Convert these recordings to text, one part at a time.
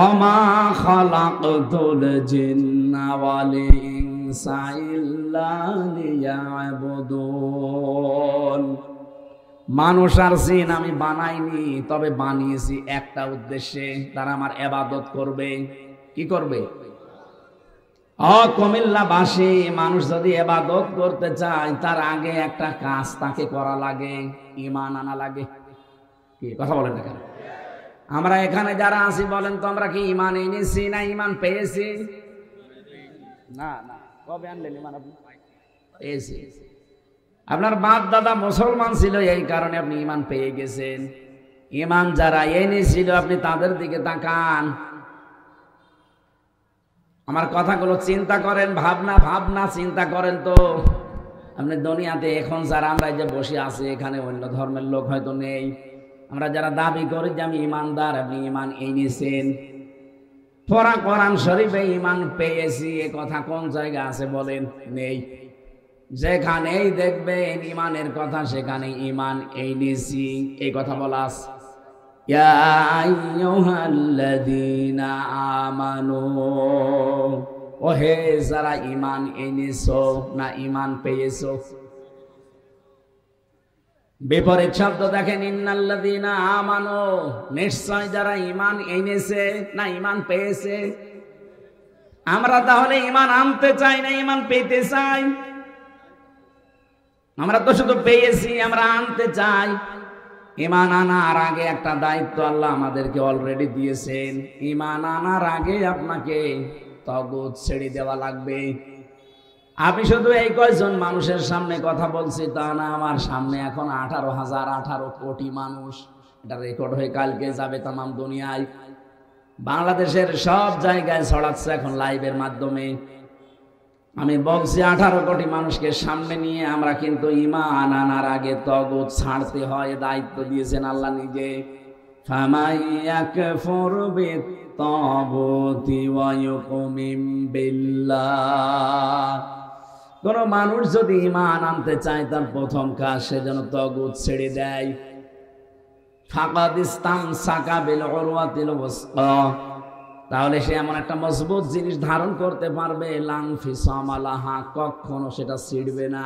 অমা খালাকতুল জিন্না ওয়াল ইনসা ইল্লা লিয়াবুদুন। মানুষ আর জিন আমি বানাইনি, তবে বানিয়েছি একটা উদ্দেশ্যে, তারা আমার ইবাদত করবে। কি করবে? কুমিল্লাবাসী, মানুষ যদি ইবাদত করতে চায় তার আগে একটা কাজ তাকে করা লাগে, ঈমান আনা লাগে। কি কথা বলেন না কেন? আমরা এখানে যারা আছি বলেন তো, আমরা কি ঈমান এনেছি না ঈমান পেয়েছি? না না, কবে আনলেন ঈমান? আপনি পেয়েছি। আপনার বাপ দাদা মুসলমান ছিল, এই কারণে আপনি ঈমান পেয়ে গেছেন। ঈমান যারা এনেছিল আপনি তাদের দিকে তাকান, আমার কথাগুলো চিন্তা করেন, ভাবনা চিন্তা করেন তো। আপনি দুনিয়াতে এখন যারা আমরা যে বসে আছি এখানে অন্য ধর্মের লোক হয়তো নেই, আমরা যারা দাবি করি যে আমি ইমানদার, আপনি ঈমান এনেছেন। পড়া কোরআন শরীফে ঈমান পেয়েছি এ কথা কোন জায়গা আছে বলেন? নেই। যেখানেই দেখবেন ঈমানের কথা সেখানে ঈমান এনেছি এই কথা বলা আছে। ইয়া আইয়ুহাল্লাযীনা আমানু, ওহে যারা ঈমান এনেছো না ঈমান পেয়েছো। বিপরীত শব্দ দেখেন, ইন্নাল্লাযীনা আমানু, নিশ্চয় যারা ঈমান এনেছে না ঈমান পেয়েছে। আমরা তাহলে ঈমান আনতে চাই না ঈমান পেতে চাই? আমরা তো শুধু পেয়েছি, আমরা আনতে চাই। ঈমান আনার আগে একটা দায়িত্ব আল্লাহ আমাদেরকে অলরেডি দিয়েছেন। ঈমান আনার আগে আপনাকে তাগুত ছেড়ে দেওয়া লাগবে। আমি শুধু এই কয়জন মানুষের সামনে কথা বলছি তা না, আমার সামনে এখন 18 কোটি মানুষ। এটা রেকর্ড হয়ে কালকে যাবে তামাম দুনিয়ায়। বাংলাদেশের সব জায়গায় ছড়াচ্ছে এখন লাইভের মাধ্যমে। আমি বলছি 18 কোটি মানুষকে সামনে নিয়ে আমরা কিন্তু ঈমান আনার আগে তাগুত ছাড়তে হয়, দায়িত্ব দিয়েছেন আল্লাহ নিজে। ফামাইয়াকফুর বিত্তাগুতি ওয়া ইউমিন বিল্লাহ, কোন মানুষ যদি ঈমান আনতে চায় তার প্রথম কাজ সে যেন তাগুত ছেড়ে দেয়। ফাকাদ ইসতামসাকা বিল উরওয়াতিল ওয়াসকা, তাহলে সে এমন একটা মজবুত জিনিস ধারণ করতে পারবে, লাং ফিসামা লাহা, কখনো সেটা ছিড়বে না।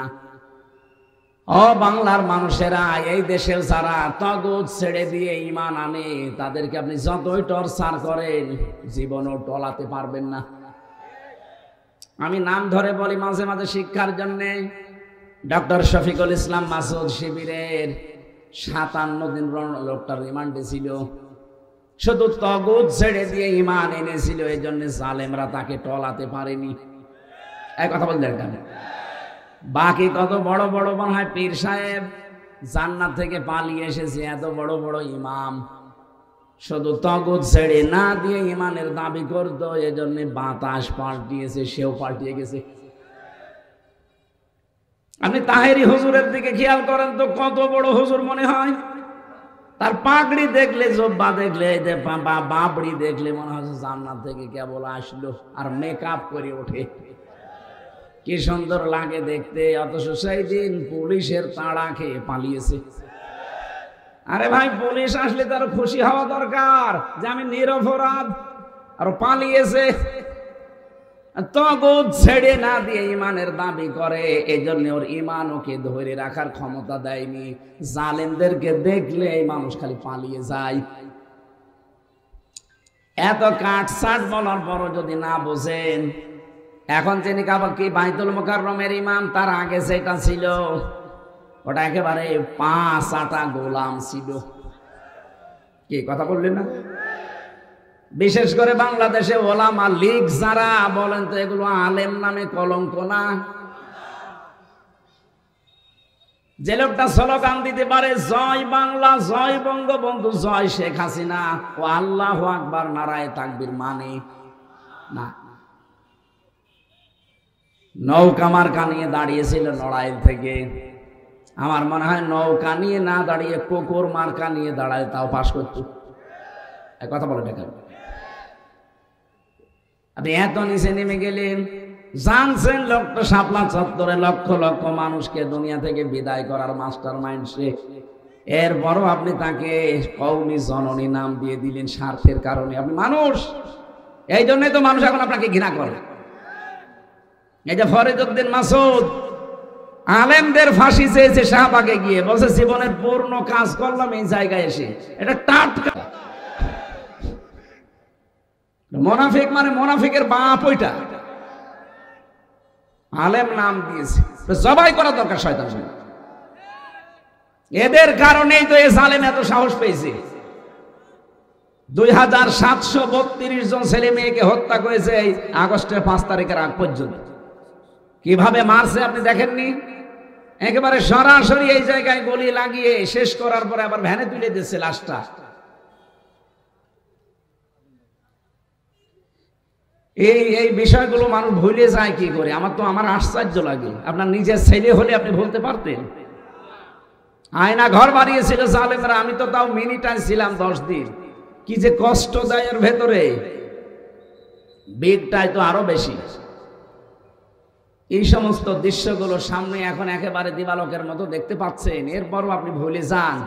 ও বাংলার মানুষেরা, এই দেশের যারা তাগুত ছেড়ে দিয়ে ঈমান আনে তাদেরকে আপনি যতই টর্চার করেন জীবনও টলাতে পারবেন না। আমি নাম ধরে বলি মাঝে মাঝে শিক্ষার জন্য, ডক্টর শফিকুল ইসলাম মাসুদ শিবিরের 57 দিন লোকটার রিমান্ডে ছিল, শুধু তাগুত ছেড়ে দিয়ে ঈমান এনেছিল, এই জন্য জালেমরা তাকে টলাতে পারেনি। এই কথা বললেন কেন? বাকি কত বড় বড় মনে হয় পীর সাহেব জান্নাত থেকে পালিয়ে এসেছে, এত বড় বড় ইমাম শুধু তাগুত ছেড়ে না দিয়ে ঈমানের দাবি করতো, এজন্য বাতাস পাল্টিয়েছে, সেও পাল্টিয়ে গেছে। আপনি তাহেরি হুজুরের দিকে খেয়াল করেন তো, কত বড় হুজুর মনে হয়। তার পাগড়ি দেখলে, জব্বা দেখলে, যে বাবড়ি দেখলে মনে হয় জান্নাত থেকে কেবল আসলো, আর মেকআপ করে ওঠে, কি সুন্দর লাগে দেখতে। অথচ সেই দিন পুলিশের তাড়া খেয়ে পালিয়েছে। আরে ভাই, পুলিশ আসলে তার খুশি হওয়া দরকার যে আমি নিরপরাধ, আর পালিয়েছে। তাগুত ছেড়ে না দিয়ে ঈমানের দাবি করে, এই জন্য ওর ঈমান ওকে ধরে রাখার ক্ষমতা দেয়নি। জালেমদেরকে দেখলে এই মানুষ খালি পালিয়ে যায়। এত কাটছাট বলার পরও যদি না বোঝেন, এখন যিনি কি বাইতুল মুকাররমের ইমাম, তার আগে সেটা ছিল ওটা একেবারে 5 আটা গোলাম ছিল। কি কথা বললেন না? বিশেষ করে বাংলাদেশে ওলামা লীগ যারা বলেন তো, এগুলো আলেম নামে কলঙ্ক না? যে লোকটা স্লোগান দিতে পারে জয় বাংলা, জয় বঙ্গবন্ধু, জয় শেখ হাসিনা, ও আল্লাহু আকবার নারায়ে তাকবীর মানে না। নৌকা মার্কা নিয়ে দাঁড়িয়েছিল নড়াইল থেকে, আমার মনে হয় নৌকা নিয়ে না দাঁড়িয়ে কুকুর মার্কা নিয়ে দাঁড়ায় তাও পাশ করত। কথা বলে দেখেন, আপনি এত নিচে নেমে গেলেন। জানছেন লোকটা শাপলা চত্বরে লক্ষ লক্ষ মানুষকে দুনিয়া থেকে বিদায় করার মাস্টার মাইন্ড সে। এরপরও আপনি তাকে কওমি জননী নাম দিয়ে দিলেন স্বার্থের কারণে। আপনি মানুষ, এই জন্যই তো মানুষ এখন আপনাকে ঘৃণা করে। এই যে ফরিদউদ্দিন মাসুদ আলেমদের ফাঁসি চেয়েছে শাহবাগে গিয়ে, বলছে জীবনের পূর্ণ কাজ করলাম এই জায়গায় এসে। এটা টাটকা মুনাফিক, মানে মুনাফিকের বাপ ওইটা। আলেম নাম দিয়েছে, জবাই করা দরকার শয়তান। এদের কারণেই তো এই জালেম এত সাহস পেয়েছে। 2732 জন ছেলে মেয়েকে হত্যা করেছে এই আগস্টের 5 তারিখের আগ পর্যন্ত। কিভাবে মারছে আপনি দেখেননি? একেবারে সরাসরি এই জায়গায় গলি লাগিয়ে শেষ করার পরে আবার ভ্যানে তুলে দিচ্ছে লাশটা। এই বিষয়গুলো মানুষ ভুলে যায় কি করে? আমার আশ্চর্য লাগে। আপনার নিজের ছেলে হলে আপনি ভুলতে পারতেন? আয়না ঘর বানিয়েছিল জালেমরা, আমি তো তাও মিনিটাই ছিলাম 10 দিন। কি যে কষ্ট দেয় এর ভেতরে, বিগটাই তো আরো বেশি। এই সমস্ত দৃশ্যগুলো সামনে এখন একেবারে দিবালোকের মতো দেখতে পাচ্ছেন, এরপরও আপনি ভুলে যান।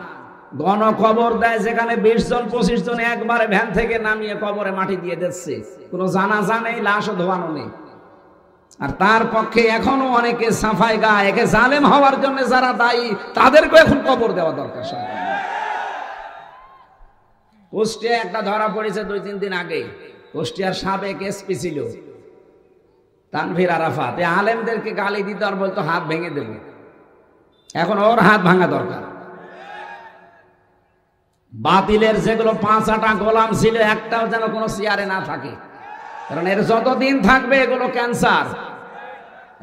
গণকবর দেয় যেখানে 20 জন 25 জন একবারে ভ্যান থেকে নামিয়ে কবরে মাটি দিয়ে দিচ্ছে, কোনো জানাজা নেই, লাশও ধোয়ানো নেই। আর তার পক্ষে এখনো অনেকে সাফাই গায়। একে জালেম হওয়ার জন্য যারা দায়ী তাদেরকে এখন কবর দেওয়া দরকার। কুষ্টিয়া একটা ধরা পড়েছে 2-3 দিন আগে। কুষ্টিয়ার সাবেক এসপি ছিল তানভীর আরাফাত, আলেমদেরকে গালি দিত আর বলতো হাত ভেঙে দেব। এখন ওর হাত ভাঙা দরকার। বাতিলের যেগুলো 5-8টা গোলাম ছিল, একটাও যেন কোনো চেয়ারে না থাকে, কারণ এর যতদিন থাকবে এগুলো ক্যান্সার।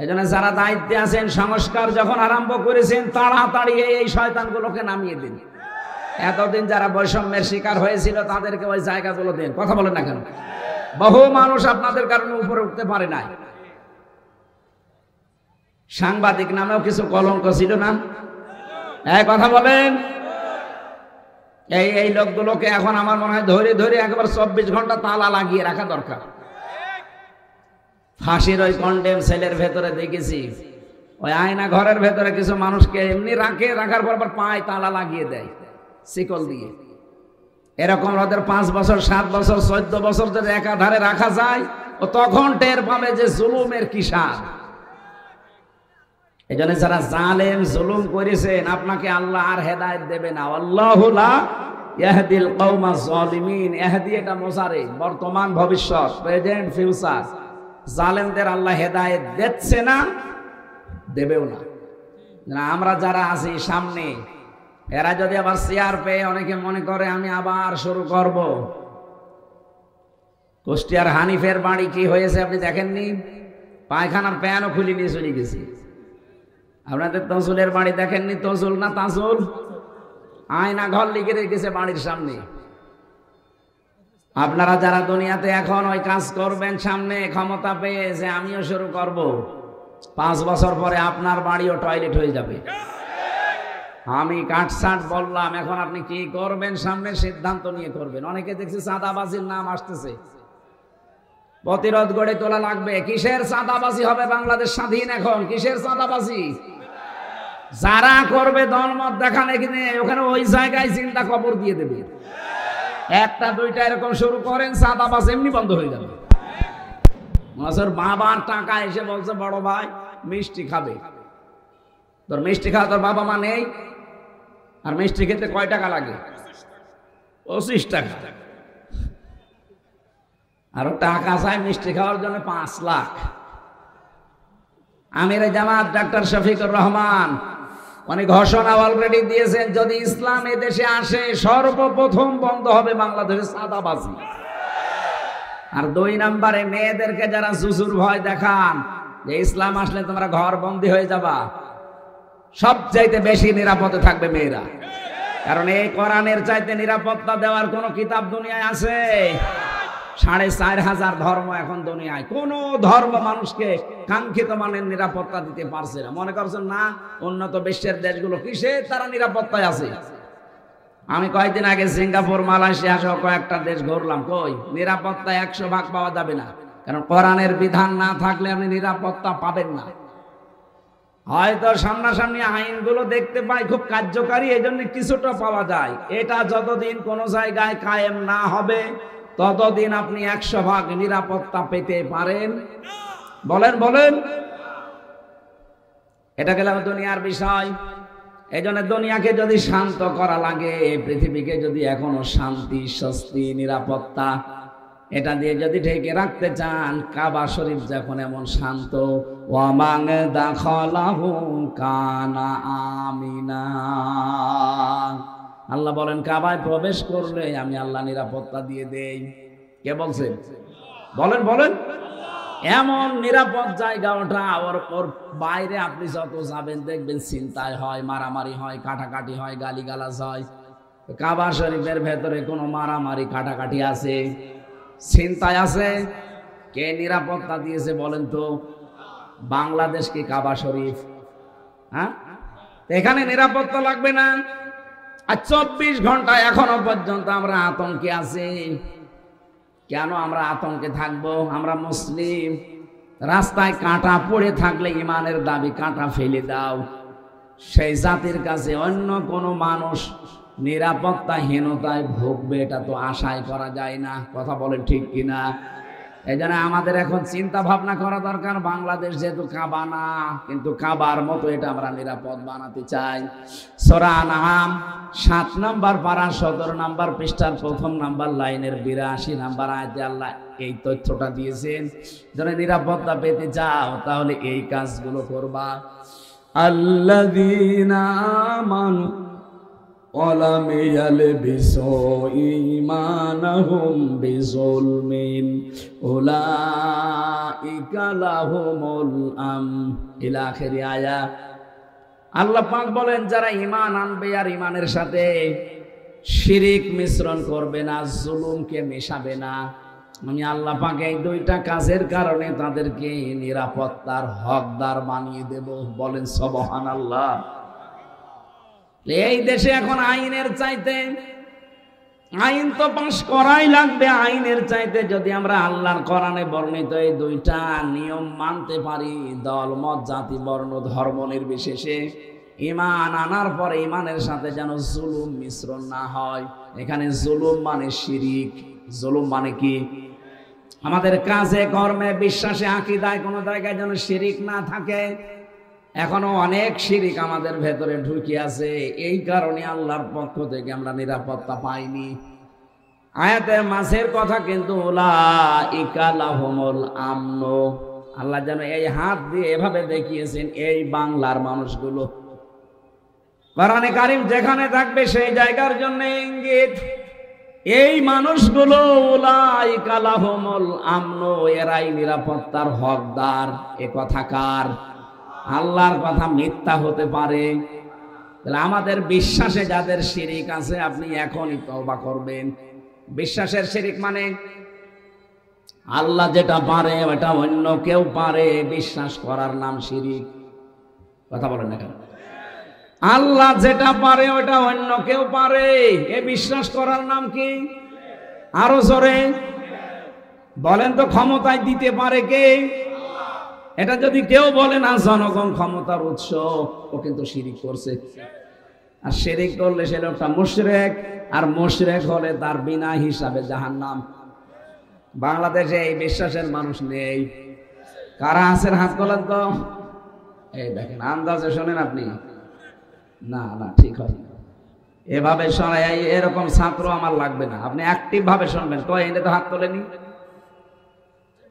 এই জন্য যারা দায়িত্বে আছেন, সংস্কার যখন আরম্ভ করেছেন, তাড়াতাড়ি এই শয়তানগুলোকে নামিয়ে দিন। এতদিন যারা বৈষম্যের শিকার হয়েছিল তাদেরকে ওই জায়গাগুলো দেন। কথা বলেন না কেন? বহু মানুষ আপনাদের কারণে উপরে উঠতে পারে নাই। সাংবাদিক নামেও কিছু কলঙ্ক ছিল না? কথা বলেন। এই লোকগুলোকে এখন আমার মনে হয় ধরে ধরে একবার 24 ঘন্টা তালা লাগিয়ে রাখা দরকার। ফাঁসির ওই কন্ডেম সেলের ভেতরে দেখেছি, ওই আয়না ঘরের ভেতরে কিছু মানুষকে এমনি রাখার পর আবার পায়ে তালা লাগিয়ে দেয় শিকল দিয়ে। এরকম ওদের 5 বছর 7 বছর 14 বছর যদি একাধারে রাখা যায়, ও তখন টের পাবে যে জুলুমের কি স্বাদ। এই জন্য যারা জালেম জুলুম করেছেন, আপনাকে আল্লাহ আর হেদায়েত দেবে না। আল্লাহু লা ইয়াহদিল কওমা যালিমিন। ইহদি এটা মুজারে, বর্তমান ভবিষ্যৎ, প্রেজেন্ট ফিউচার। জালেমদের আল্লাহ হেদায়েত দিচ্ছে না, দেবেও না। আমরা যারা আছি সামনে, এরা যদি আবার চেয়ার পেয়ে অনেকে মনে করে আমি আবার শুরু করব। কুষ্টিয়ার হানিফের বাড়ি কি হয়েছে আপনি দেখেননি? পায়খানার প্যানও খুলে নিয়ে চলে গেছে। আপনাদের তসুলের বাড়ি দেখেননি? তসুল না তাসুল, আয়না ঘর লিখে রেখেছে বাড়ির সামনে। আপনারা যারা দুনিয়াতে এখন ওই কাজ করবেন সামনে ক্ষমতা পেয়ে, যে আমিও শুরু করব, 5 বছর পরে আপনার বাড়িও টয়লেট হয়ে যাবে। আমি কাটছাট বললাম, এখন আপনি কি করবেন সামনে সিদ্ধান্ত নিয়ে করবেন। অনেকে দেখছি চাঁদাবাজির নাম আসতেছে, প্রতিরোধ গড়ে তোলা লাগবে। কিসের চাঁদাবাজি হবে? বাংলাদেশ স্বাধীন এখন, কিসের চাঁদাবাজি? যারা করবে দলমত দেখানে কিনে ওখানে ওই জায়গায় চিন্তা কবর দিয়ে দেবে। 1টা 2টা এরকম শুরু করেন, চাঁদাবাজ এমনি বন্ধ হয়ে যাবে। বাবার টাকা এসে বলছে বড় ভাই মিষ্টি খাবে, তোর মিষ্টি খাওয়া তোর বাবা মা নেই, আর মিষ্টি খেতে কয় টাকা লাগে? 25 টাকা। আরো টাকা চাই মিষ্টি খাওয়ার জন্য 5 লাখ। আমিরে জামাত ডাক্তার শফিকুর রহমান উনি ঘোষণা অলরেডি দিয়েছেন, যদি ইসলাম এই দেশে আসে সর্বপ্রথম বন্ধ হবে বাংলাদেশের চাঁদাবাজি। আর 2 নম্বরে মেয়েদেরকে যারা জুজুর ভয় দেখান যে ইসলাম আসলে তোমরা ঘর বন্দী হয়ে যাবা, সবচাইতে বেশি নিরাপদে থাকবে মেয়েরা। কারণ এই কোরআনের চাইতে নিরাপত্তা দেওয়ার কোন কিতাব দুনিয়ায় আছে? 4500 ধর্ম এখন দুনিয়ায়, কোন ধর্ম মানুষকে কাঙ্ক্ষিত মানের নিরাপত্তা দিতে পারছে না। মনে করছেন না উন্নত বিশ্বের দেশগুলো কিসের তারা নিরাপত্তায় আছে? আমি কয়েকদিন আগে সিঙ্গাপুর, মালয়েশিয়া সহ কয়েকটা দেশ ঘুরলাম, কই নিরাপত্তা 100% পাওয়া যাবে না। কারণ কোরআনের বিধান না থাকলে আপনি নিরাপত্তা পাবেন না। হয়তো সামনাসামনি আইনগুলো দেখতে পাই খুব কার্যকারী, এই জন্য কিছুটা পাওয়া যায়। এটা যতদিন কোনো জায়গায় কায়েম না হবে ততদিন আপনি 100% নিরাপত্তা পেতে পারেন? বলেন বলেন। এটা গেল দুনিয়ার বিষয়। এই জন্য দুনিয়াকে যদি শান্ত করা লাগে, পৃথিবীকে যদি এখনো শান্তি, স্বস্তি, নিরাপত্তা এটা দিয়ে যদি ঢেকে রাখতে চান, কাবা শরীফ যখন এমন শান্ত, ওয়ামান দাখালাহু কানা আমিনা, আল্লাহ বলেন কাবায় প্রবেশ করলে আমি আল্লাহ নিরাপত্তা দিয়ে দেই। কে বলছেন? বলেন বলেন। এমন নিরাপদ জায়গা ওটা, ওর বাইরে আপনি যত যাবেন দেখবেন চিন্তায় হয়, মারামারি হয়, কাটাকাটি হয়, গালিগালাজ হয়। কাবা শরীফের ভেতরে কোনো মারামারি কাটাকাটি আছে? চিন্তায় আছে? কে নিরাপত্তা দিয়েছে বলেন তো? বাংলাদেশ কি কাবা শরীফ? হ্যাঁ, এখানে নিরাপত্তা লাগবে না। আর 24 ঘন্টা এখনো পর্যন্ত আমরা আতঙ্কে আছি। কেন আমরা আতঙ্কে থাকবো? আমরা মুসলিম। রাস্তায় কাঁটা পড়ে থাকলে ইমানের দাবি কাঁটা ফেলে দাও। সেই জাতির কাছে অন্য কোনো মানুষ নিরাপত্তাহীনতায় ভুগবে এটা তো আশাই করা যায় না। কথা বলেন ঠিক কিনা? এই জন্য আমাদের এখন চিন্তা ভাবনা করা দরকার। বাংলাদেশ যেহেতু কাবা না, কিন্তু কাবার মতো এটা আমরা নিরাপদ বানাতে চাই। সূরা আনআম 7 নম্বর পারা 17 নম্বর পৃষ্ঠার 1 নম্বর লাইনের 82 নম্বর আয়াতে আল্লাহ এই তথ্যটা দিয়েছেন। যারা নিরাপত্তা পেতে চাও তাহলে এই কাজগুলো করবা। আল্লাযীনা আমানু ওয়ালাম ইয়ালবিসু ঈমানাহুম বিযুলমিন উলাইকা লাহুমুল ইলা আখিরি আয়া। আল্লাহ পাক বলেন যারা ঈমান আনবে আর ঈমানের সাথে শিরিক মিশ্রণ করবে না, জুলুমকে মেশাবে না, আমি আল্লাহ পাক এই দুইটা কাজের কারণে তাদেরকে নিরাপত্তার হকদার বানিয়ে দেব। বলেন সুবহানাল্লাহ। এই দেশে এখন আইনের চাইতে, আইন তো পাশ করাই লাগবে, আইনের চাইতে যদি আমরা আল্লাহর কোরআনে বর্ণিত এই দুইটা নিয়ম মানতে পারি, দল মত জাতি বর্ণ ধর্ম নির্বিশেষে, ঈমান আনার পরে ঈমানের সাথে যেন জুলুম মিশ্রণ না হয়। এখানে জুলুম মানে শিরিক। জুলুম মানে কি? আমাদের কাজে কর্মে বিশ্বাসে আকীদায় কোনো জায়গায় যেন শিরিক না থাকে। এখনো অনেক শিরিক আমাদের ভেতরে ঢুকে আছে। এই কারণে আল্লাহর পক্ষ থেকে আমরা নিরাপত্তা পাইনি। আয়াতের মাঝের কথা কিন্তু উলাইকা লাহুমুল আমন। আল্লাহ যেন এই হাত দিয়ে এভাবে দেখিয়েছেন এই বাংলার মানুষগুলো। কোরআনে কারীম যেখানে থাকবে সেই জায়গার জন্য ইঙ্গিত। এই মানুষগুলো উলাইকা লাহুমুল আমন, এরাই নিরাপত্তার হকদার। এ কথা কার? আল্লাহর কথা মিথ্যা হতে পারে? তাহলে আমাদের বিশ্বাসে যাদের শিরিক আছে আপনি এখনই তওবা করবেন। বিশ্বাসের শিরিক মানে আল্লাহ যেটা পারে ওটা অন্য কেউ পারে, বিশ্বাস করার নাম শিরিক। কথা বলেন না কেন? আল্লাহ যেটা পারে ওটা অন্য কেউ পারে, এ বিশ্বাস করার নাম কি? আরো জোরে বলেন তো। ক্ষমতায় দিতে পারে কে? এটা যদি কেউ বলে না জনগণ ক্ষমতার উৎস, ও কিন্তু শিরিক করছে। আর শিরিক করলে সে লোকটা মুশরিক, আর মুশরিক হলে তার বিনা হিসাবে জাহান্নাম। বাংলাদেশে এই বিশ্বাসের মানুষ নেই। কারা আছেন হাত তোলেন তো। এই দেখেন, আন্দাজে শোনেন আপনি। না না, ঠিক হয় না এভাবে শোনায়। এরকম ছাত্র আমার লাগবে না। আপনি অ্যাক্টিভ ভাবে শুনবেন। তো এনে তো হাত তোলেনি,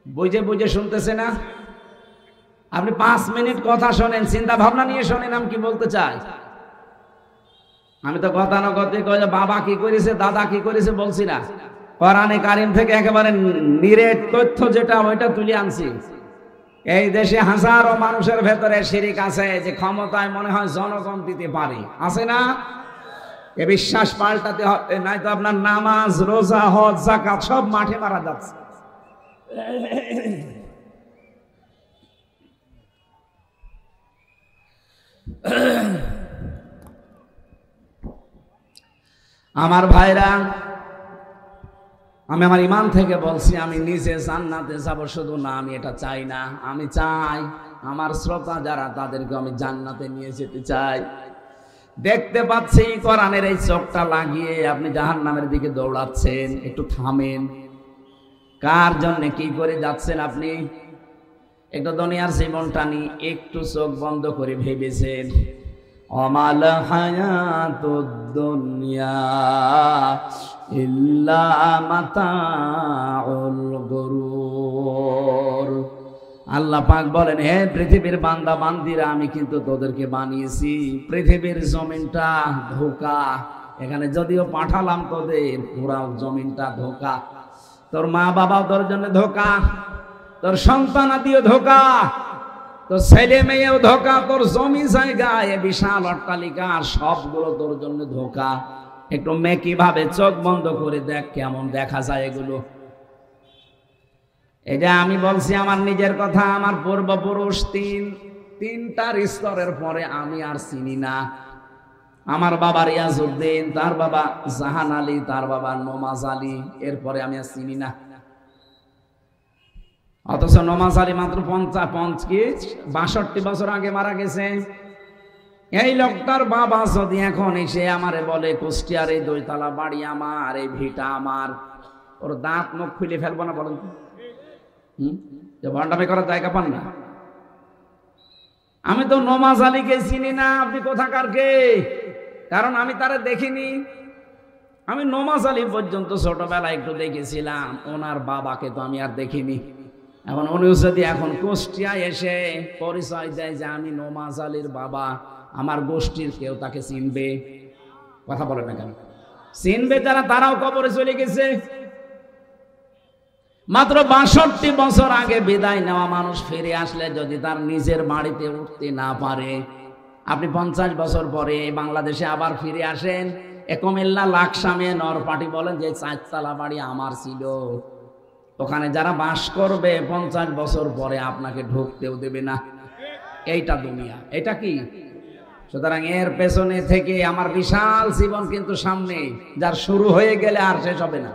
বুঝে বুঝে শুনতেছে না। আপনি 5 মিনিট কথা শোনেন, চিন্তা ভাবনা নিয়ে শোনেন আমি কি বলতে চাই। আমি তো গতানুগতিক বাবা কি করেছে দাদা কি করেছে বলছি না। কোরআনে কারীম থেকে একেবারে নিরেট তথ্য যেটা ওইটা তুলে আনছি। এই দেশে হাজারো মানুষের ভেতরে শিরিক আছে, যে ক্ষমতায় মনে হয় জনগণ দিতে পারে। আছে না? এ বিশ্বাস পাল্টাতে হবে, নয়তো আপনার নামাজ রোজা হজ যাকাত সব মাঠে মারা যাচ্ছে। আমার ভাইরা, আমি আমার ঈমান থেকে বলছি, আমি নিজে জান্নাতে যাব শুধু না, আমি এটা চাই না। আমি চাই আমার শ্রোতা যারা তাদেরকে আমি জান্নাতে নিয়ে যেতে চাই। দেখতে পাচ্ছি কোরআনের এই চোখটা লাগিয়ে আপনি জাহান্নামের দিকে দৌড়াচ্ছেন, একটু থামেন। কার জন্য কি করে যাচ্ছেন আপনি? একটু দুনিয়ার জীবনটা নিয়ে একটু চোখ বন্ধ করে ভেবেছেন। অমাল হায়াতুদ দুনিয়া ইল্লা মাতাউল গুরুর। আল্লাহ পাক বলেন, হে পৃথিবীর বান্দা বান্দিরা, আমি কিন্তু তোদেরকে বানিয়েছি। পৃথিবীর জমিনটা ধোঁকা, এখানে যদিও পাঠালাম তোদের, পুরা জমিনটা ধোঁকা। তোর মা বাবাও তোর জন্য ধোঁকা, তোর সন্তানাদিও ধোঁকা, তোর ছেলে মেয়েও ধোঁকা, তোর জমি জায়গা এ বিশাল অট্টালিকা সবগুলো তোর জন্য ধোঁকা। একটু মেকি ভাবে চোখ বন্ধ করে দেখ কেমন দেখা যায় এগুলো। এটা আমি বলছি আমার নিজের কথা। আমার পূর্বপুরুষ তিনটার স্তরের পরে আমি আর চিনি না। আমার বাবা রিয়াজউদ্দিন, তার বাবা জাহান আলী, তার বাবা নমাজ আলী, এরপরে আমি আর চিনি না। অথচ নমাজ আলী মাত্র 62 বছর আগে মারা গেছে। এই লোকটার বাবা যদি এখন এসে আমারে বলে, কুষ্টিয়ার এই 2 তলা বাড়ি আমার, এই ভিটা আমার, ওর দাঁত মুখ খুলে ফেলবো না বলেন? যে ভণ্ডামি করার জায়গা পান না। আমি তো নমাজ আলীকে চিনি না। আপনি কোথাকার কে? কারণ আমি তারে দেখিনি। আমি নমাজ আলী পর্যন্ত ছোটবেলায় একটু দেখেছিলাম, ওনার বাবাকে তো আমি আর দেখিনি। এখন উনি যদি এখন কুষ্টিয়ায় এসে পরিচয় দেয় যে আমি নমাজ আলীর বাবা, আমার গোষ্ঠীর কেউ তাকে চিনবে? কথা বলে না কেন? চিনবে যারা, তারাও কবরে চলে গেছে। মাত্র 62 বছর আগে বিদায় নেওয়া মানুষ ফিরে আসলে যদি তার নিজের বাড়িতে উঠতে না পারে, আপনি 50 বছর পরে বাংলাদেশে আবার ফিরে আসেন, কুমিল্লা লাকসামে নরপাটি বলেন যে 4 তলা বাড়ি আমার ছিল, ওখানে যারা বাস করবে 50 বছর পরে আপনাকে ঢুকতেও দেবে না। এইটা দুনিয়া, এটা কি? সুতরাং এর পেছনে থেকে আমার বিশাল জীবন কিন্তু সামনে, যার শুরু হয়ে গেলে আর শেষ হবে না।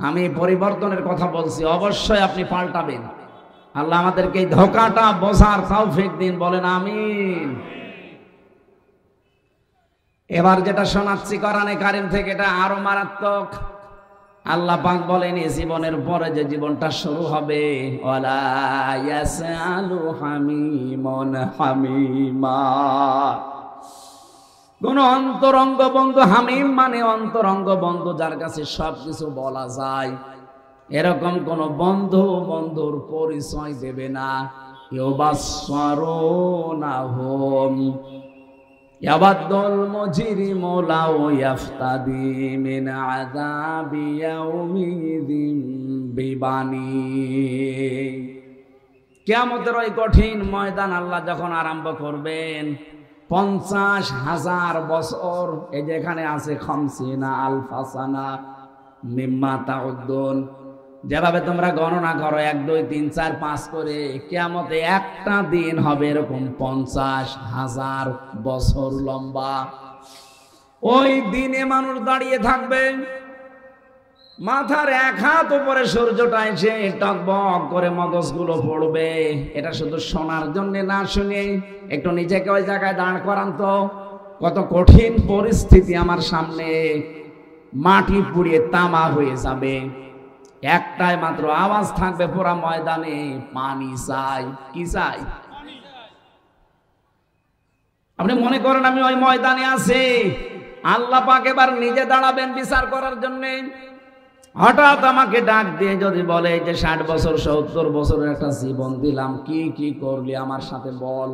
আমি পরিবর্তনের কথা বলছি, অবশ্যই আপনি পাল্টাবেন। আল্লাহ আমাদেরকে এই ধোঁকাটা বোঝার তৌফিক দিন, বলেন আমিন। এবার যেটা শোনাচ্ছি কোরআনে কারীম থেকে, এটা আরো মারাত্মক। আল্লাহ পাক বলেন, এই জীবনের পরে যে জীবনটা শুরু হবে, ওয়ালা ইয়াসআলু হামিমুন হামিমা, কোন অন্তরঙ্গ বন্ধু, হামিম মানে অন্তরঙ্গ বন্ধু, যার কাছে সবকিছু বলা যায়, এরকম কোন বন্ধু বন্ধুর পরিচয় দেবে না। ইউবাসসারুনাহুম ইয়াবাদুল মুজরিমু লাউ ইয়াফতাদি মিন আযাবি ইয়াউমিযিন বিবানি। কিয়ামতের ওই কঠিন ময়দান আল্লাহ যখন আরম্ভ করবেন, 50,000 বছর, এই যে এখানে আছে 50 আলফা সানা মিম্মা তাউদ্দুন, যেভাবে তোমরা গণনা করো 1 2 3 4 5 করে, কিয়ামতে একটা দিন হবে এরকম 50,000 বছর লম্বা। ওই দিনে মানুষ দাঁড়িয়ে থাকবে, মাথার 1 হাত উপরে সূর্যটা এসে টকবক করে মগজগুলো পড়বে। এটা শুধু শোনার জন্য না, শুনে একটু নিজেকে ওই জায়গায় দাঁড় করান তো, কত কঠিন পরিস্থিতি আমার সামনে। মাটি পুড়িয়ে তামা হয়ে যাবে, একটাই মাত্র আওয়াজ থাকবে পুরা ময়দানে, পানি চাই। কি চাই? আপনি মনে করেন আমি ওই ময়দানে আছি, আল্লাহ পাক এবার নিজে দাঁড়াবেন বিচার করার জন্য। হঠাৎ আমাকে ডাক দিয়ে যদি বলে যে 60 বছর 70 বছরের একটা জীবন দিলাম, কি কি করলি আমার সাথে বল।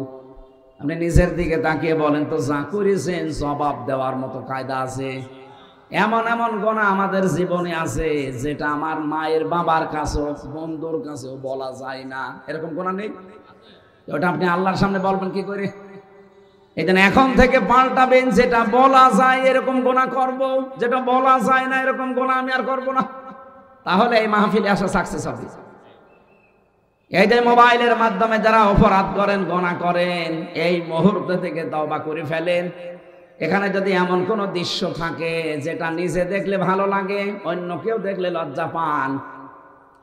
আপনি নিজের দিকে তাকিয়ে বলেন তো, যা করেছেন জবাব দেওয়ার মতো কায়দা আছে? এমন এমন গুনাহ আমাদের জীবনে আছে যেটা আমার মায়ের বাবার কাছেও বন্ধুর কাছেও বলা যায় না। এরকম গুনাহ নেই? ওটা আপনি আল্লাহর সামনে বলবেন কি করে? এই জন্য এখন থেকে পাল্টাবেন, যেটা বলা যায় এরকম গুনাহ করব, যেটা বলা যায় না এরকম গুনাহ আমি আর করব না। তাহলে এই মাহফিলে আসা সাকসেস হবে। এই যে মোবাইলের মাধ্যমে যারা অপরাধ করেন, গুনাহ করেন, এই মুহূর্ত থেকে তওবা করে ফেলেন। এখানে যদি এমন কোন দৃশ্য থাকে যেটা নিজে দেখলে ভালো লাগে, অন্য কেউ দেখলে লজ্জা পান,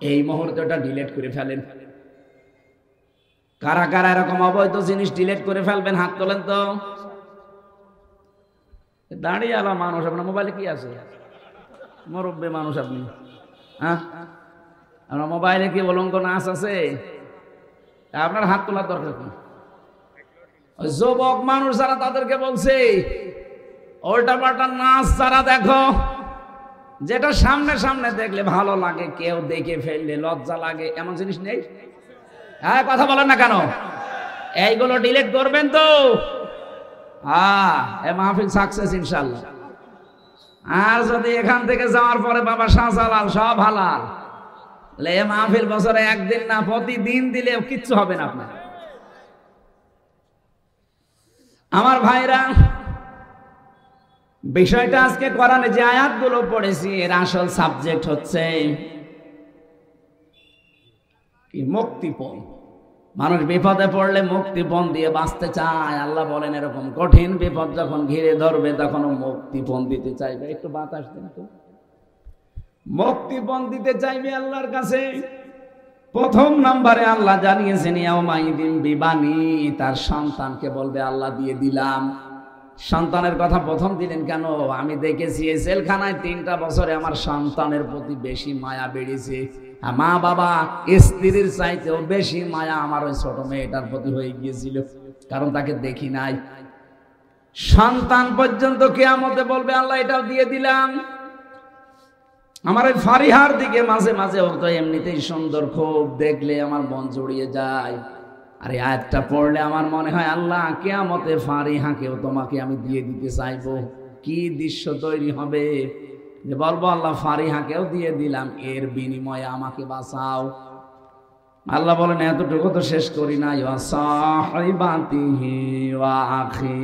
এই মুহূর্তটা ডিলিট করে ফেলেন। কারা কারা এরকম অবৈধ জিনিস ডিলিট করে ফেলবেন? হাত তোলেন তো। দাঁড়িয়ে আলা মানুষ, আপনার মোবাইলে কি আছে? মুরব্বী মানুষ আপনি, হ্যাঁ? আপনার মোবাইলে কি অলঙ্ক নাচ আছে? আপনার হাত তোলার দরকার কি? যুবক মানুষ যারা, তাদেরকে বলছে উল্টা পাল্টা নাচ যারা দেখো, যেটা সামনে সামনে দেখলে ভালো লাগে, কেউ দেখে ফেললে লজ্জা লাগে, এমন জিনিস নেই? হ্যাঁ, কথা বলেন না কেন? এইগুলো ডিলিট করবেন তো? হ্যাঁ, এই মাহফিল সাকসেস ইনশাআল্লাহ। আর যদি এখান থেকে যাওয়ার পরে বাবা শাহজালাল সব হালাল, এ মাহফিল বছরে একদিন না প্রতিদিন দিলেও কিচ্ছু হবে না আপনার। আমার ভাইরা, বিষয়টা আজকে কোরআনে যে আয়াতগুলো পড়েছি এর আসল সাবজেক্ট হচ্ছে কি? মুক্তিপণ। মানুষ বিপদে পড়লে মুক্তিপণ দিয়ে বাঁচতে চায়। আল্লাহ বলেন এরকম কঠিন বিপদ যখন ঘিরে ধরবে তখন মুক্তিপণ দিতে চাইবে। একটু বাতাস দেন তো। মুক্তিপণ দিতে চাইবে আল্লাহর কাছে। প্রথম নম্বরে আল্লাহ জানিয়েছেন ইয়াউমাইদিন বিবানি, তার সন্তানকে বলবে আল্লাহ দিয়ে দিলাম। সন্তানের কথা প্রথম দিলেন কেন? আমি দেখেছি এই জেলখানায় 3টা বছরে আমার সন্তানের প্রতি বেশি মায়া বেড়েছে। মা বাবা স্ত্রীর চাইতেও বেশি মায়া আমার ওই ছোট মেয়েটার প্রতি হয়ে গিয়েছিল, কারণ তাকে দেখি নাই। সন্তান পর্যন্ত কিয়ামতে বলবে আল্লাহ এটাও দিয়ে দিলাম। আমার ওই ফারিহার দিকে মাঝে মাঝে ও তো এমনিতেই সুন্দর, খুব দেখলে আমার মন জড়িয়ে যায়। আর এই আয়াতটা পড়লে আমার মনে হয় আল্লাহ কিয়ামতে ফারিহাকেও তোমাকে আমি দিয়ে দিতে চাইবো। কি দৃশ্য তৈরি হবে যে বলবো আল্লাহ ফারিহাকেও দিয়ে দিলাম, এর বিনিময়ে আমাকে বাঁচাও। আল্লাহ বলেন এতটুকু তো শেষ করি নাই, ওয়া সাহিবাতিহি ওয়া আখি,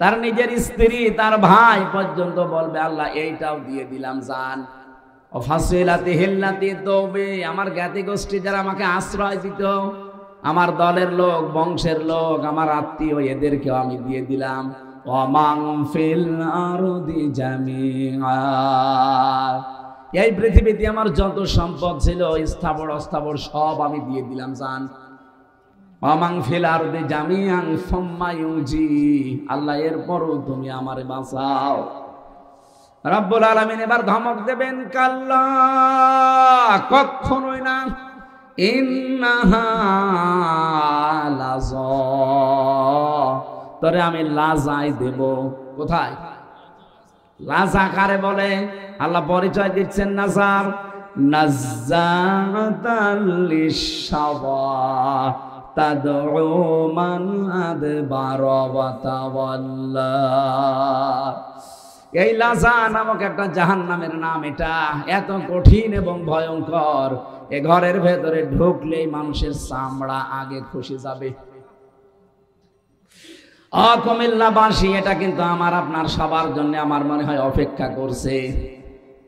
তার নিজের স্ত্রী তার ভাই পর্যন্ত বলবে আল্লাহ এইটাও দিয়ে দিলাম জান। ও ফাসিলাতি হিল্লাতি তওবে, আমার জ্ঞাতি গোষ্ঠী যারা আমাকে আশ্রয় দিত, আমার দলের লোক, বংশের লোক, আমার আত্মীয়, এদেরকেও আমি দিয়ে দিলাম। ওয়ামান ফিল আরদি জামিআ, এই পৃথিবীতে আমার যত সম্পদ ছিল স্থাবর অস্থাবর সব আমি দিয়ে দিলাম জান। ওয়ামান ফিল আরদি জামিআন সুম্মা ইউজি, আল্লাহ এরপরও তুমি আমারে বাঁচাও। রব্বুল আলামিন এবার ধমক দেবেন, কাল্লা, কখনোই না, ইন্নাহা লাযা, তরে আমি লাজাই দেব। কোথায়? লাজা কারে বলে? আল্লাহ পরিচয় দিচ্ছেন নাজার, নাজ্জাতাল লিশাওয়া তাদউ মান আদবারা ওয়া তাওয়াল্লা। এই লাজা নামক একটা জাহান্নামের নাম। এটা এত কঠিন এবং ভয়ঙ্কর, এ ঘরের ভেতরে ঢুকলেই মানুষের চামড়া আগে খসে যাবে। কুমিল্লাবাসী, এটা কিন্তু আমার আপনার সবার জন্য আমার মনে হয় অপেক্ষা করছে।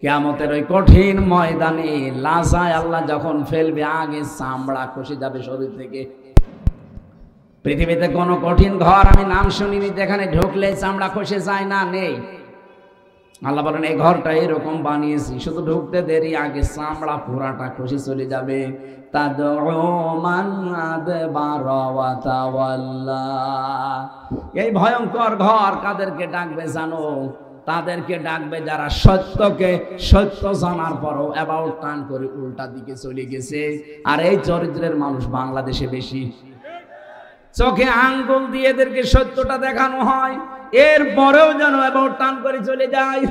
কিয়ামতের ওই কঠিন ময়দানে লাজায় আল্লাহ যখন ফেলবে, আগে চামড়া খসে যাবে শরীর থেকে। পৃথিবীতে কোনো কঠিন ঘর আমি নাম শুনিনি যেখানে ঢুকলে চামড়া খসে যায় না, নেই। আল্লাহ বলেন এই ঘরটা এরকম বানিয়েছি, শুধু ঢুকতে দেরি, আগে চামড়া পুরাটা খসে চলে যাবে। এই ভয়ঙ্কর ঘর কাদেরকে ডাকবে জানো? তাদেরকে ডাকবে যারা সত্যকে সত্য জানার পরও অ্যাবাউট টার্ন করে উল্টা দিকে চলে গেছে। আর এই চরিত্রের মানুষ বাংলাদেশে বেশি। চোখে আঙ্গুল দিয়ে এদেরকে সত্যটা দেখানো হয়, এরপরেও যেন অ্যাবাউট টার্ন করে চলে যায়।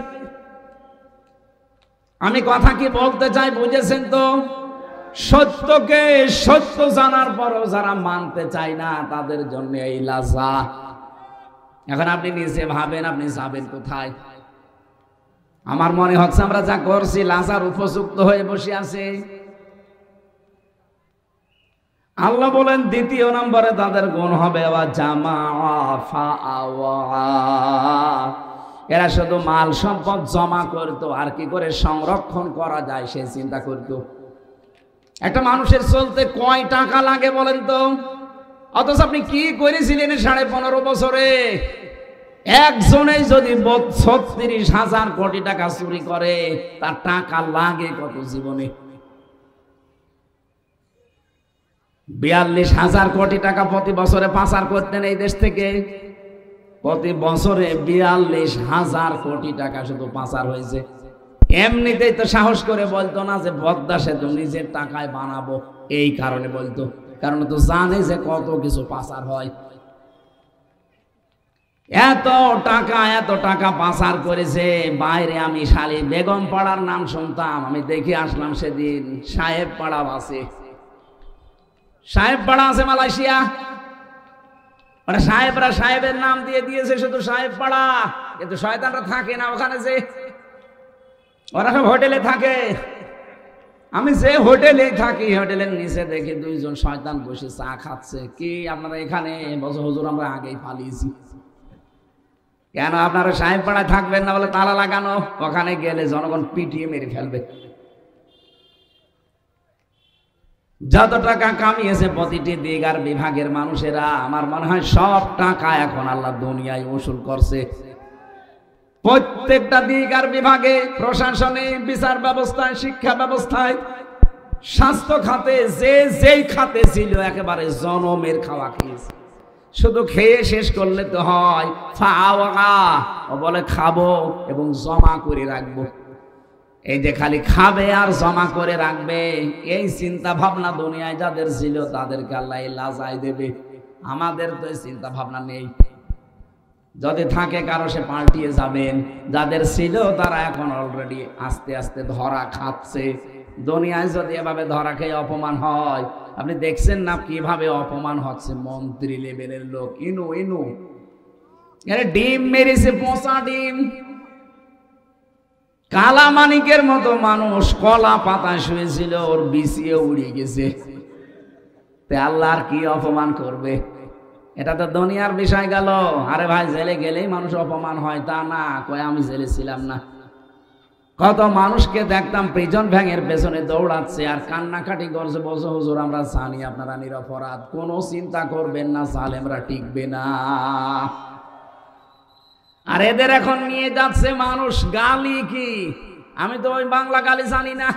আমি কথা কি বলতে চাই বুঝেছেন তো? সত্যকে সত্য জানার পরও যারা মানতে চায় না, তাদের জন্য এই লাজা। এখন আপনি নিজে ভাবেন, আপনি যাবেন কোথায়? আমার মনে হচ্ছে আমরা যা করছি লাজার উপযুক্ত হয়ে বসে আছে। আল্লাহ বলেন দ্বিতীয় নম্বরে তাদের গুণ হবে এরা শুধু মাল সম্পদ জমা করতো, আর কি করে সংরক্ষণ করা যায় সে চিন্তা করতো। একটা মানুষের চলতে কয় টাকা লাগে বলেন তো? অথচ আপনি কি করেছিলেন 15.5 বছরে? একজনেই যদি 36,000 কোটি টাকা চুরি করে, তার টাকা লাগে কত জীবনে? 42,000 কোটি টাকা প্রতি বছরে পাচার করতেন এই দেশ থেকে। প্রতি বছরে 42,000 কোটি টাকা শুধু পাচার হয়েছে। এমনিতেই তো সাহস করে বলতো না যে পদ্মা সেতু নিজের টাকায় বানাবো, এই কারণে বলতো, কারণ তো জানে যে কত কিছু পাচার হয়। এত টাকা পাচার করেছে বাইরে। আমি শালি বেগম পাড়ার নাম শুনতাম, আমি দেখে আসলাম সেদিন সাহেব পাড়া আছে, সাহেব পাড়া আছে মালয়েশিয়া। মানে সাহেবরা সাহেবের নাম দিয়ে দিয়েছে শুধু সাহেব পাড়া, কিন্তু শয়তানরা থাকে না ওখানে, যে ওরা সব হোটেলে থাকে। আমি যে হোটেলে থাকি, হোটেলের নিচে দেখি 2 জন শয়তান বসে চা খাচ্ছে। কি আপনারা এখানে? বলছে হুজুর আমরা আগেই পালিয়েছি। কেন আপনারা সাহেব পাড়ায় থাকবেন না? বলে তালা লাগানো, ওখানে গেলে জনগণ পিটিয়ে মেরে ফেলবে। যত টাকা কামিয়েছে প্রতিটি দিক আর বিভাগের মানুষেরা, আমার মনে হয় সব টাকা এখন আল্লাহ দুনিয়ায় উসুল করছে। প্রত্যেকটা দিক আর বিভাগে, প্রশাসনে, বিচার ব্যবস্থায়, শিক্ষা ব্যবস্থায়, স্বাস্থ্য খাতে, যে যেই খাতে ছিল একেবারে জনমের খাওয়া খেয়েছে। শুধু খেয়ে শেষ করলে তো হয়, ও বলে খাবো এবং জমা করে রাখবো। এই যে খালি খাবে আর জমা করে রাখবে, এই চিন্তা ভাবনা দুনিয়ায় যাদের ছিল তাদেরকে আল্লাহ লাজায় দেবে। আমাদের তো এই চিন্তা ভাবনা নেই। যদি থাকে কারো সে পাল্টিয়ে যাবেন। যাদের ছিল তারা এখন অলরেডি আস্তে আস্তে ধরা খাচ্ছে। দুনিয়ায় যদি এভাবে ধরা খেয়ে অপমান হয়, আপনি দেখছেন না কিভাবে অপমান হচ্ছে মন্ত্রী লেভেলের লোক। ইনু ডিম মেরেছে, পচা ডিম। কালামানিকের মতো মানুষ কলা পাতা শুয়েছিল, ওর বিছিয়ে উড়ে গেছে। আল্লাহর কি অপমান করবে? এটা তো দুনিয়ার বিষয় গেল। আরে ভাই, জেলে গেলেই মানুষ অপমান হয় তা না, কয় আমি জেলে ছিলাম না। কত মানুষকে দেখতাম প্রিজন ভ্যানের পেছনে দৌড়াচ্ছে আর কান্নাকাটি করছে, বলছে হুজুর আমরা জানি আপনারা নিরপরাধ, কোনো চিন্তা করবেন না, জালেমরা টিকবে না। আর এদের এখন নিয়ে যাচ্ছে মানুষ। গালি কি? আমি তো ওই বাংলা গালি জানি না,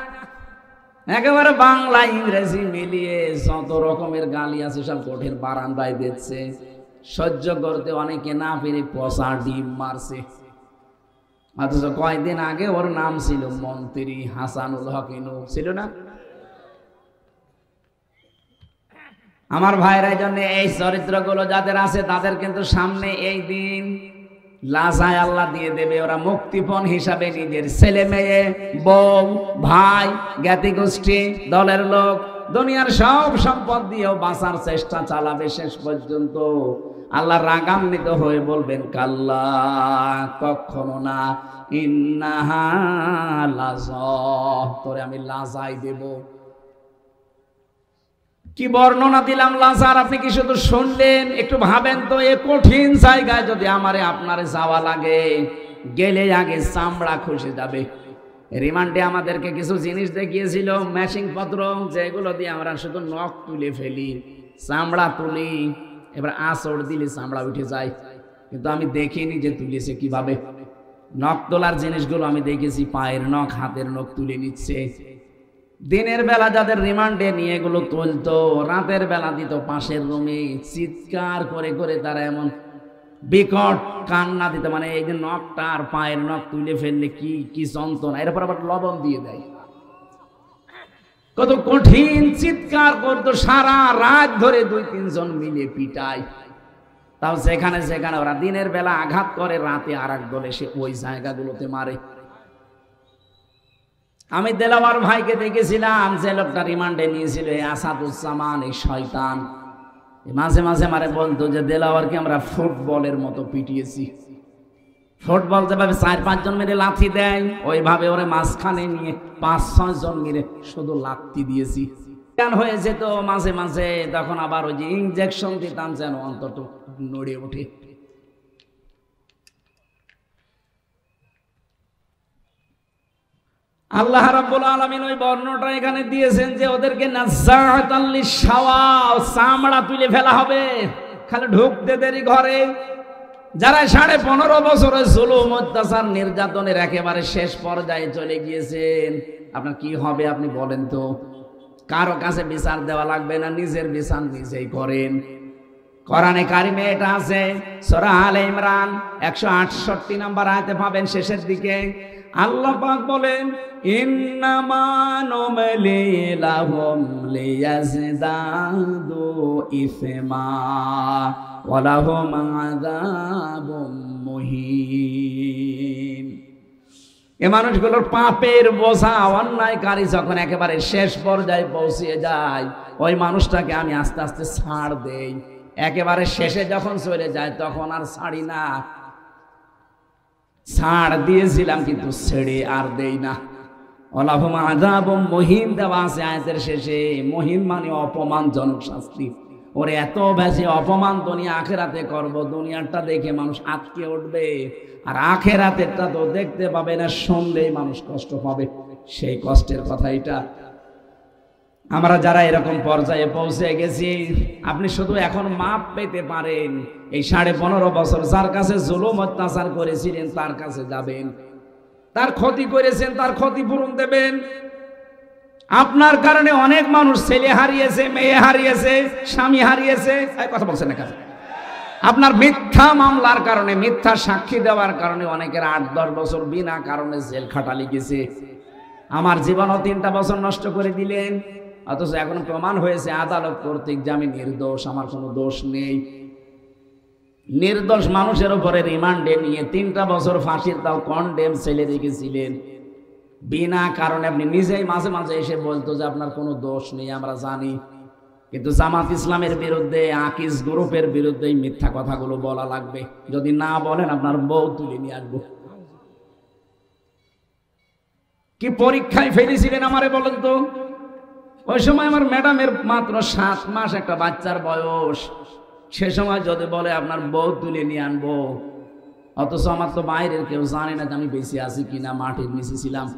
একেবারে বাংলা ইংরেজি মিলিয়ে যত রকমের গালি আছে সব কোঠের বারান্দায় দিচ্ছে। সহ্য করতে অনেকে না পেরে পচা ডিম মারছে। অথচ কয়েকদিন আগে ওর নাম ছিল মন্ত্রী হাসানুল হক ইনু, ছিল না? আমার ভাইরা, জন্য এই চরিত্রগুলো যাদের আছে তাদের কিন্তু সামনে এই দিন লাজায় আল্লাহ দিয়ে দেবে। ওরা মুক্তিপণ হিসাবে নিজের ছেলে মেয়ে, বউ, ভাই, জ্ঞাতি গোষ্ঠী, দলের লোক, দুনিয়ার সব সম্পদ দিয়েও বাঁচার চেষ্টা চালাবে। শেষ পর্যন্ত আল্লাহ রাগান্বিত হয়ে বলবেন কাল্লা, কখনো না, ইন্নাহা লাযা, তোরে আমি লাজাই দেব। কি বর্ণনা দিলাম লাজার, আপনি কি শুধু শুনলেন? একটু ভাবেন তো, এ কঠিন জায়গায় যদি আমারে আপনারে যাওয়া লাগে, গেলে আগে চামড়া খসে যাবে। রিমান্ডে আমাদেরকে কিছু জিনিস দেখিয়েছিল, ম্যাশিং পত্র, যেগুলো দিয়ে আমরা শুধু নখ তুলে ফেলি, চামড়া তুলি, এবার আঁচড় দিলে চামড়া উঠে যায়। কিন্তু আমি দেখিনি যে তুলেছে কিভাবে। নখ তোলার জিনিসগুলো আমি দেখেছি, পায়ের নখ, হাতের নখ তুলে নিচ্ছে। দিনের বেলা যাদের রিমান্ডে নিয়ে এগুলো তুলতো, রাতের বেলা দিত পাশের রুমে, চিৎকার করে করে তারা এমন বিকট কান্না দিত, মানে এই যে নখটা আর পায়ের নখ তুলে ফেললে কি কি যন্ত্রণা। এরপর আবার লবণ দিয়ে দেয়। কত কঠিন চিৎকার করতো, সারা রাত ধরে 2-3 জন মিলে পিটায়। তাও যেখানে যেখানে ওরা দিনের বেলা আঘাত করে, রাতে আর এক দল এসে ওই জায়গাগুলোতে মারে। আমি দেলাওয়ার ভাইকে দেখেছিলাম, যে লোকটা রিমান্ডে নিয়েছিল, আসাদুজ্জামান, এই শয়তান, মাঝে মাঝে মারে বলতো যে দেলাওয়ারকে আমরা ফুটবলের মতো পিটিয়েছি। ফুটবল যেভাবে 4-5 জন মেরে লাথি দেয়, ওইভাবে ওরে মাঝখানে নিয়ে 5-6 জন মেরে শুধু লাথি দিয়েছি। কেন হয়েছে তো মাঝে মাঝে, তখন আবার ওই যে ইনজেকশন দিতাম যেন অন্তত নড়ে ওঠে। আল্লাহ রাব্বুল আলামিন ওই বর্ণটা এখানে দিয়েছেন যে ওদেরকে নাযাআতাল লিশাওয়া, চামড়া তুলে ফেলা হবে। খালি ঢুকতে দেরি ঘরে। যারা 15.5 বছরে জুলুম, অত্যাচার, নির্যাতনের একেবারে শেষ পর্যায়ে চলে গিয়েছেন, আপনার কি হবে আপনি বলেন তো? কারো কাছে বিচার দেওয়া লাগবে না, নিজের বিচার নিজেই করেন। কোরআনে কারিমে এটা আছে, সূরা আলে ইমরান 168 নম্বর আয়াতে পাবেন শেষের দিকে। আল্লাহ পাক বলেন, ইন্নামা নুমলি লাহুম লিয়াজদাদু ইসমা ওয়া লাহুম আযাবুম মুহিন। এ মানুষগুলোর পাপের বোঝা, অন্যায়কারী যখন একেবারে শেষ পর্যায়ে পৌঁছে যায়, ওই মানুষটাকে আমি আস্তে আস্তে ছাড় দেই। একেবারে শেষে যখন চলে যায় তখন আর ছাড়ি না। ছাড় দিয়েছিলাম কিন্তু ছেড়ে আর দেই না। ওয়ালাহুম আযাবুম মুহিন দেওয়া আছে আয়াতের শেষে। মুহিন মানে অপমানজনক শাস্তি। ওরে এত বেশি অপমান দুনিয়া আখেরাতে করব, দুনিয়াটা দেখে মানুষ আটকে উঠবে, আর আখেরাতেরটা তো দেখতে পাবে না, শুনলেই মানুষ কষ্ট পাবে। সেই কষ্টের কথা এটা। আমরা যারা এরকম পর্যায়ে পৌঁছে গেছি, আপনি শুধু এখন মাপ পেতে পারেন। এই 15.5 বছর যার কাছে জুলুম অত্যাচার করেছিলেন তার কাছে যাবেন, তার ক্ষতি করেছেন তার ক্ষতিপূরণ দেবেন। আপনার কারণে অনেক মানুষ ছেলে হারিয়েছে, মেয়ে হারিয়েছে, স্বামী হারিয়েছে। কথা বলছেন না? আপনার মিথ্যা মামলার কারণে, মিথ্যা সাক্ষী দেওয়ার কারণে অনেকের 8-10 বছর বিনা কারণে জেল খাটালি গেছে। আমার জীবনও 3টা বছর নষ্ট করে দিলেন, অথচ এখন প্রমাণ হয়েছে আদালত কর্তৃক যে আমি নির্দোষ, আমার কোনো দোষ নেই। নির্দোষ মানুষের উপরে রিমান্ডে নিয়ে 3টা বছর ফাঁসির তাও কন্ডেম ছেলে রেখেছিলেন বিনা কারণে। আপনি নিজেই মাঝে মাঝে এসে বলতো যে আপনার কোনো দোষ নেই, আমরা জানি। কিন্তু জামাত ইসলামের বিরুদ্ধে, আকিজ গ্রুপের বিরুদ্ধে এই মিথ্যা কথাগুলো বলা লাগবে। যদি না বলেন আপনার বউ তুলে নিয়ে আসবো। কি পরীক্ষায় ফেলেছিলেন আমারে বলেন তো? ওই সময় আমার ম্যাডামের মাত্র 7 মাস একটা বাচ্চার বয়স। সে সময় যদি বলে আপনার বউ তুলে নিয়ে আনবো, অথচ আমার তো বাইরের কেউ জানে না যে আমি বেঁচে আছি কিনা, মাটির নিচে ছিলাম।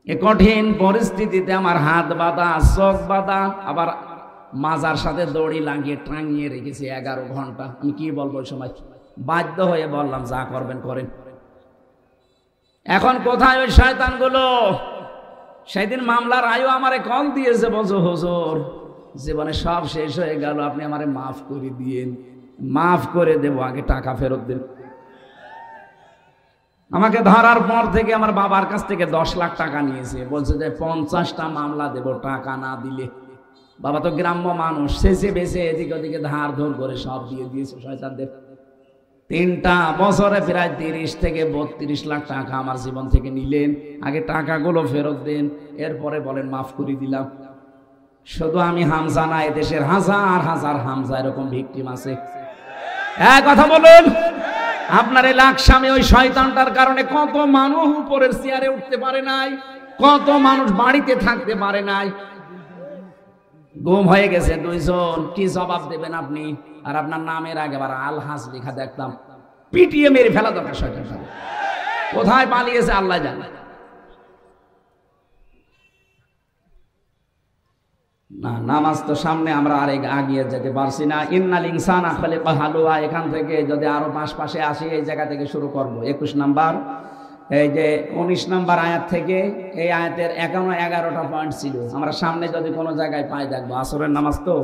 এ কঠিন পরিস্থিতিতে আমার হাত বাঁধা, চোখ বাঁধা, আবার মাজার সাথে দড়ি লাগিয়ে টাঙিয়ে রেখেছি 11 ঘন্টা। আমি কি বলবো? ওই সময় বাধ্য হয়ে বললাম যা করবেন করেন। এখন কোথায় ওই শয়তানগুলো? সেদিন মামলার আয়ু আমারে কল দিয়েছে, বলছো হুজুর জীবনে সব শেষ হয়ে গেল, আপনি আমারে মাফ করে দিয়েন। মাফ করে দেব, আগে টাকা ফেরত দেন। আমাকে ধরার পর থেকে আমার বাবার কাছ থেকে 10 লাখ টাকা নিয়েছে, বলছে যে 50টা মামলা দেব টাকা না দিলে। বাবা তো গ্রাম্য মানুষ, শেষে বেঁচে এদিকে ওদিকে ধার ধর করে সব দিয়ে দিয়েছে শয়তানদের। 3টা বছরে প্রায় 30 থেকে 32 লাখ টাকা আমার জীবন থেকে নিলেন। আগে টাকাগুলো ফেরত দেন, এরপরে বলেন মাফ করে দিলাম। শুধু আমি হামজা না, এদেশের হাজার হাজার হামজা এরকম ভিকটিম আছে। এক কথা বলুন, আপনার এই লাকসামে ওই শয়তানটার কারণে কত মানুষ উপরের চেয়ারে উঠতে পারে নাই, কত মানুষ বাড়িতে থাকতে পারে নাই। গুম হয়ে গেছে 2 জন। কি জবাব দেবেন আপনি? আর আপনার নামের আগে আবার আলহাজ লেখা দেখতাম। পিটিয়ে মেরে ফেলা দরকার শয়তানটা। কোথায় পালিয়েছে আল্লাহ জানে। না, নামাজ তো সামনে, আমরা আর আগিয়ে যেতে পারছি না। ইন্নাল ইনসানা খালিকা হালুয়া, এখান থেকে যদি আরো পাশে আসি, এই জায়গা থেকে শুরু করব। 21 নাম্বার, এই যে 19 নাম্বার আয়াত থেকে, এই আয়াতের এখনো 11টা পয়েন্ট ছিল। আমরা সামনে যদি কোনো জায়গায় পাই দেখবো। আসরের নামাজ তো